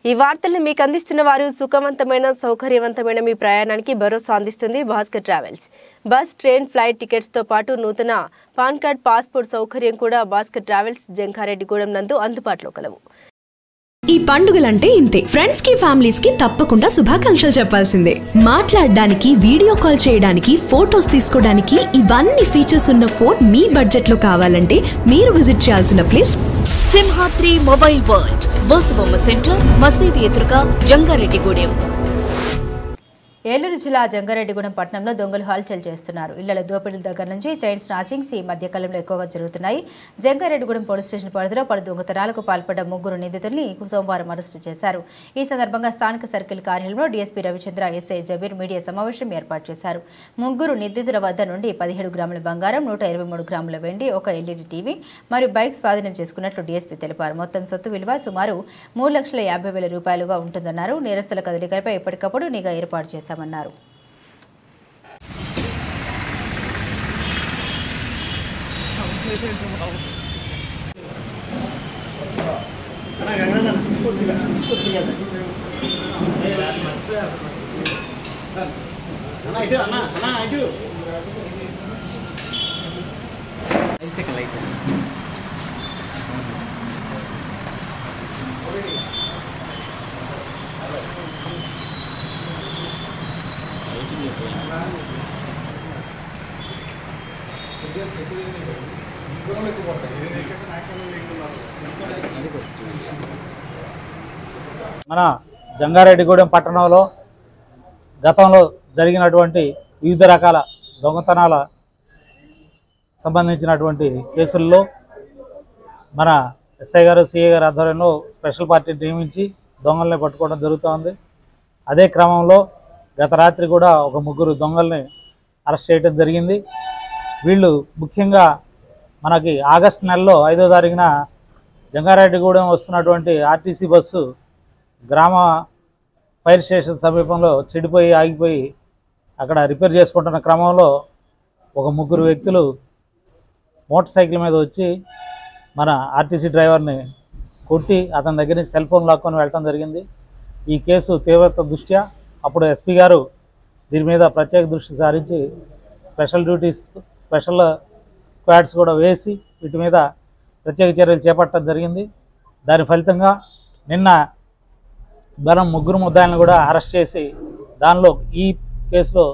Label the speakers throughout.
Speaker 1: ఈ వార్తలను మీకు అందిస్తున్న వారు సుఖవంతమైన సౌకర్యవంతమైన మీ ప్రయాణానికి భరోసా అందిస్తుంది Bhaskar travels. Bus, train, flight tickets తో పాటు నూతన పాన్ కార్డ్, పాస్పోర్ట్ సౌకర్యం కూడా భాస్కర్ ట్రావెల్స్ జంగారెడ్డిగూడెం నందు అందుబాటులో కలవు.
Speaker 2: ఈ పండుగలంటే ఇంతే. ఫ్రెండ్స్ కి, ఫ్యామిలీస్ కి తప్పకుండా శుభాకాంక్షలు చెప్పాల్సిందే. మాట్లాడడానికి, వీడియో కాల్ చేయడానికి, ఫోటోస్ తీసుకోవడానికి ఇవన్నీ ఫీచర్స్ ఉన్న ఫోన్ మీ బడ్జెట్ లో కావాలంటే మీరు విజిట్ చేయాల్సిన place Simhadri mobile world, బోసుబొమ్మ centre, మసీదు ఎదురుగా, జంగారెడ్డిగూడెం.
Speaker 3: ఏలూరు జిల్లా జంగారెడ్డిగూడెం పట్టణంలో దొంగలు హల్చల్ చేస్తున్నారు. ఇళ్ల దోపిడీల దగ్గర నుంచి చైన్ స్నాచింగ్స్ ఈ మధ్య కాలంలో ఎక్కువగా జరుగుతున్నాయి. జంగారెడ్డిగూడెం పోలీస్ స్టేషన్ పరిధిలో పలు దొంగతనాలకు పాల్పడ్డ 3 నిందితుల్ని సోమవారం అరెస్టు చేశారు. ఈ సందర్భంగా స్థానిక సర్కిల్ కార్యాలయంలో DSP Ravichandra, SI Jabir media సమావేశం ఏర్పాటు చేశారు. 3 నిందితుల వద్ద నుండి 17 గ్రాముల బంగారం, 123 గ్రాముల వెండి, ఒక ఎల్ఈడీ టీవీ మరియు బైక్ స్వాధీనం చేసుకున్నట్లు డీఎస్పీ తెలిపారు. మొత్తం సొత్తు విలువ సుమారు 3,50,000 రూపాయలుగా ఉంటుందన్నారు. నేరస్తుల కదలికలపై ఎప్పటికప్పుడు నిఘా ఏర్పాటు చేశారు. అన్నారు.
Speaker 4: మన జంగారెడ్డిగూడెం పట్టణంలో గతంలో జరిగినటువంటి వివిధ రకాల దొంగతనాల సంబంధించినటువంటి కేసుల్లో మన ఎస్ఐ గారు, సిఐ గారి ఆధ్వర్యంలో స్పెషల్ పార్టీని నియమించి దొంగల్ని పట్టుకోవడం జరుగుతోంది. అదే క్రమంలో గత రాత్రి కూడా ఒక 3 దొంగల్ని అరెస్ట్ చేయడం జరిగింది. వీళ్ళు ముఖ్యంగా మనకి ఆగస్టు నెలలో 5వ తారీఖున జంగారెడ్డిగూడెం వస్తున్నటువంటి ఆర్టీసీ బస్సు గ్రామ ఫైర్ స్టేషన్ సమీపంలో చెడిపోయి ఆగిపోయి అక్కడ రిపేర్ చేసుకుంటున్న క్రమంలో ఒక 3 వ్యక్తులు మోటార్ సైకిల్ మీద వచ్చి మన ఆర్టీసీ డ్రైవర్ని కొట్టి అతని దగ్గర నుంచి సెల్ ఫోన్ లాక్కొని వెళ్ళడం జరిగింది. ఈ కేసు తీవ్రత దృష్ట్యా అప్పుడు ఎస్పీ గారు దీని మీద ప్రత్యేక దృష్టి సారించి స్పెషల్ డ్యూటీస్, స్పెషల్ స్క్వాడ్స్ కూడా వేసి వీటి మీద ప్రత్యేక చర్యలు చేపట్టడం జరిగింది. దాని ఫలితంగా నిన్న మనం 3 ముద్దాయిలను కూడా అరెస్ట్ చేసి దానిలో ఈ కేసులో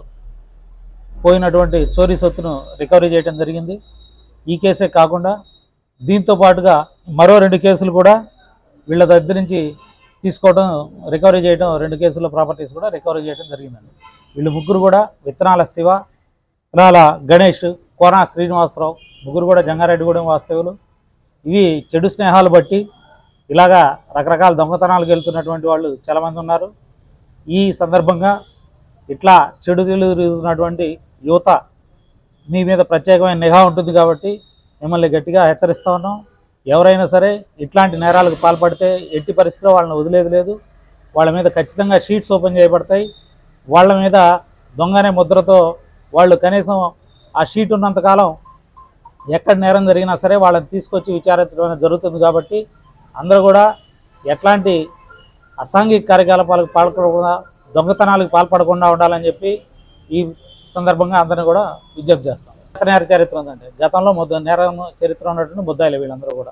Speaker 4: పోయినటువంటి చోరీ సొత్తును రికవరీ చేయడం జరిగింది. ఈ కేసే కాకుండా దీంతో పాటుగా మరో 2 కేసులు కూడా వీళ్ళ దగ్గర నుంచి తీసుకోవడం, రికవరీ చేయడం, 2 కేసుల ప్రాపర్టీస్ కూడా రికవరీ చేయడం జరిగిందండి. వీళ్ళు 3 కూడా విత్తనాల శివ, విత్తనాల గణేష్, కోనా శ్రీనివాసరావు, 3 కూడా జంగారెడ్డిగూడెం వాస్తవులు. ఇవి చెడు స్నేహాలు బట్టి ఇలాగా రకరకాల దొంగతనాలకు వెళ్తున్నటువంటి వాళ్ళు చాలామంది ఉన్నారు. ఈ సందర్భంగా ఇట్లా చెడు తిరుగుతున్నటువంటి యువత మీ మీద ప్రత్యేకమైన నిఘా ఉంటుంది కాబట్టి మిమ్మల్ని గట్టిగా హెచ్చరిస్తూ ఉన్నాం. ఎవరైనా సరే ఇట్లాంటి నేరాలకు పాల్పడితే ఎట్టి పరిస్థితిలో వాళ్ళని వదిలేది లేదు. వాళ్ళ మీద ఖచ్చితంగా షీట్స్ ఓపెన్ చేయబడతాయి. వాళ్ళ మీద దొంగనే ముద్రతో వాళ్ళు కనీసం ఆ షీట్ ఉన్నంతకాలం ఎక్కడ నేరం జరిగినా సరే వాళ్ళని తీసుకొచ్చి విచారించడం అనేది జరుగుతుంది. కాబట్టి అందరూ కూడా ఎట్లాంటి అసాంఘిక కార్యకలాపాలకు పాల్పడకుండా, దొంగతనాలకు పాల్పడకుండా ఉండాలని చెప్పి ఈ సందర్భంగా అందరినీ కూడా విజ్ఞప్తి చేస్తాం. నేర చరిత్ర ఉందంటే గతంలో నేరం చరిత్ర ఉన్నటువంటి ముద్దాయిలు వీళ్ళందరూ కూడా.